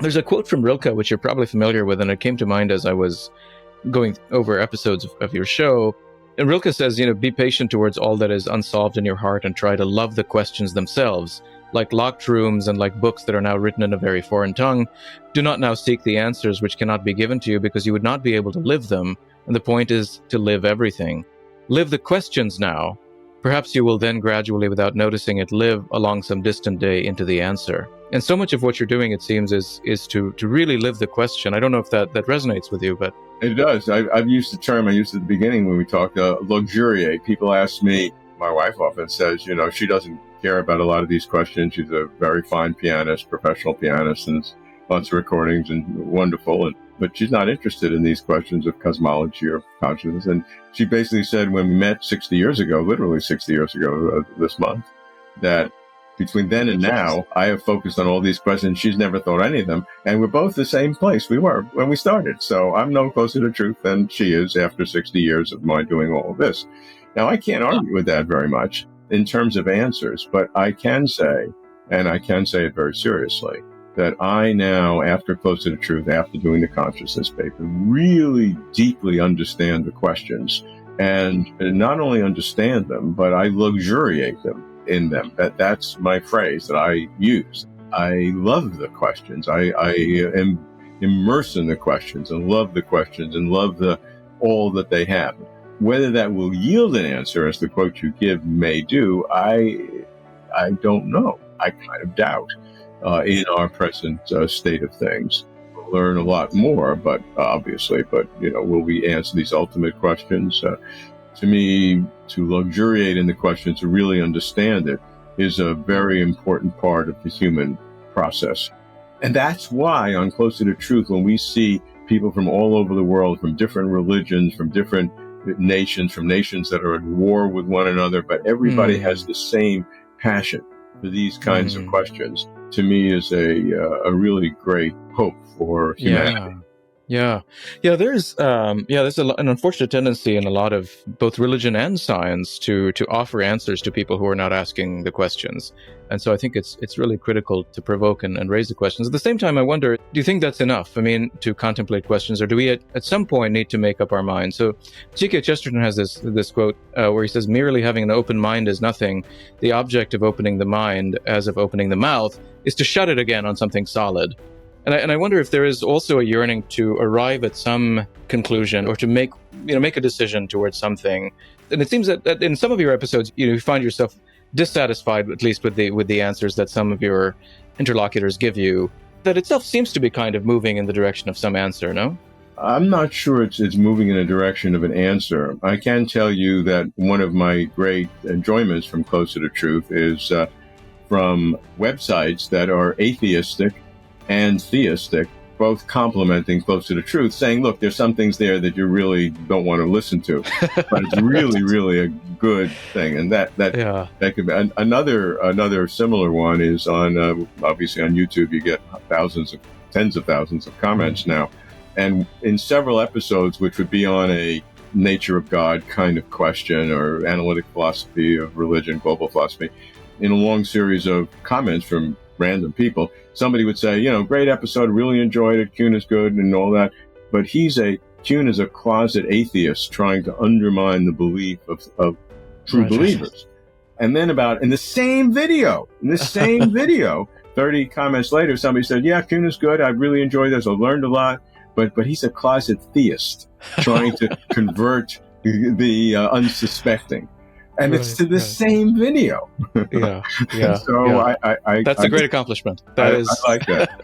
There's a quote from Rilke, which you're probably familiar with, and it came to mind as I was going over episodes of your show. And Rilke says, be patient towards all that is unsolved in your heart and try to love the questions themselves. Like locked rooms and like books that are now written in a very foreign tongue, do not now seek the answers which cannot be given to you because you would not be able to live them. And the point is to live everything. Live the questions now. Perhaps you will then gradually, without noticing it, live along some distant day into the answer. And so much of what you're doing, it seems, is to really live the question. I don't know if that resonates with you, but... It does. I've used the term I used at the beginning when we talked, luxuriate. People ask me, my wife often says, she doesn't care about a lot of these questions. She's a very fine pianist, professional pianist, and lots of recordings and wonderful. But she's not interested in these questions of cosmology or consciousness. And she basically said when we met 60 years ago, literally 60 years ago this month, that between then and now, I have focused on all these questions. She's never thought any of them. And we're both the same place we were when we started. So I'm no closer to truth than she is after 60 years of my doing all of this. Now, I can't argue with that very much in terms of answers, but I can say, and I can say it very seriously, that I now, after Closer to Truth, after doing the consciousness paper, really deeply understand the questions. And not only understand them, but I luxuriate them in them. That's my phrase that I use. I love the questions. I am immersed in the questions and love the questions and love all that they have. Whether that will yield an answer, as the quote you give may do, I don't know. I kind of doubt in our present state of things. We'll learn a lot more, but will we answer these ultimate questions? To me, to luxuriate in the questions, to really understand it, is a very important part of the human process. And that's why on Closer to Truth, when we see people from all over the world, from different religions, from different nations, from nations that are at war with one another, but everybody has the same passion for these kinds of questions, to me is a really great hope for humanity. Yeah. There's an unfortunate tendency in a lot of both religion and science to offer answers to people who are not asking the questions. And so I think it's really critical to provoke and raise the questions. At the same time, I wonder, do you think that's enough? I mean, to contemplate questions, or do we at some point need to make up our mind? So G.K. Chesterton has this quote where he says, merely having an open mind is nothing. The object of opening the mind, as of opening the mouth, is to shut it again on something solid. And I wonder if there is also a yearning to arrive at some conclusion or to make a decision towards something. And it seems that in some of your episodes, you find yourself dissatisfied, at least with the answers that some of your interlocutors give you. That itself seems to be kind of moving in the direction of some answer, no? I'm not sure it's moving in a direction of an answer. I can tell you that one of my great enjoyments from Closer to Truth is from websites that are atheistic and theistic, both complementing Closer to Truth, saying, look, there's some things there that you really don't want to listen to, but it's really, really a good thing. And that could be another similar one is on, obviously on YouTube, you get tens of thousands of comments now. And in several episodes, which would be on a nature of God kind of question or analytic philosophy of religion, global philosophy, in a long series of comments from random people, somebody would say, great episode, really enjoyed it, Kuhn is good and all that. But Kuhn is a closet atheist trying to undermine the belief of true believers. And then in the same video, 30 comments later, somebody said, yeah, Kuhn is good, I really enjoyed this, I learned a lot, but he's a closet theist trying to convert the unsuspecting. And it's to the same video. Yeah. So that's a great accomplishment. I like that.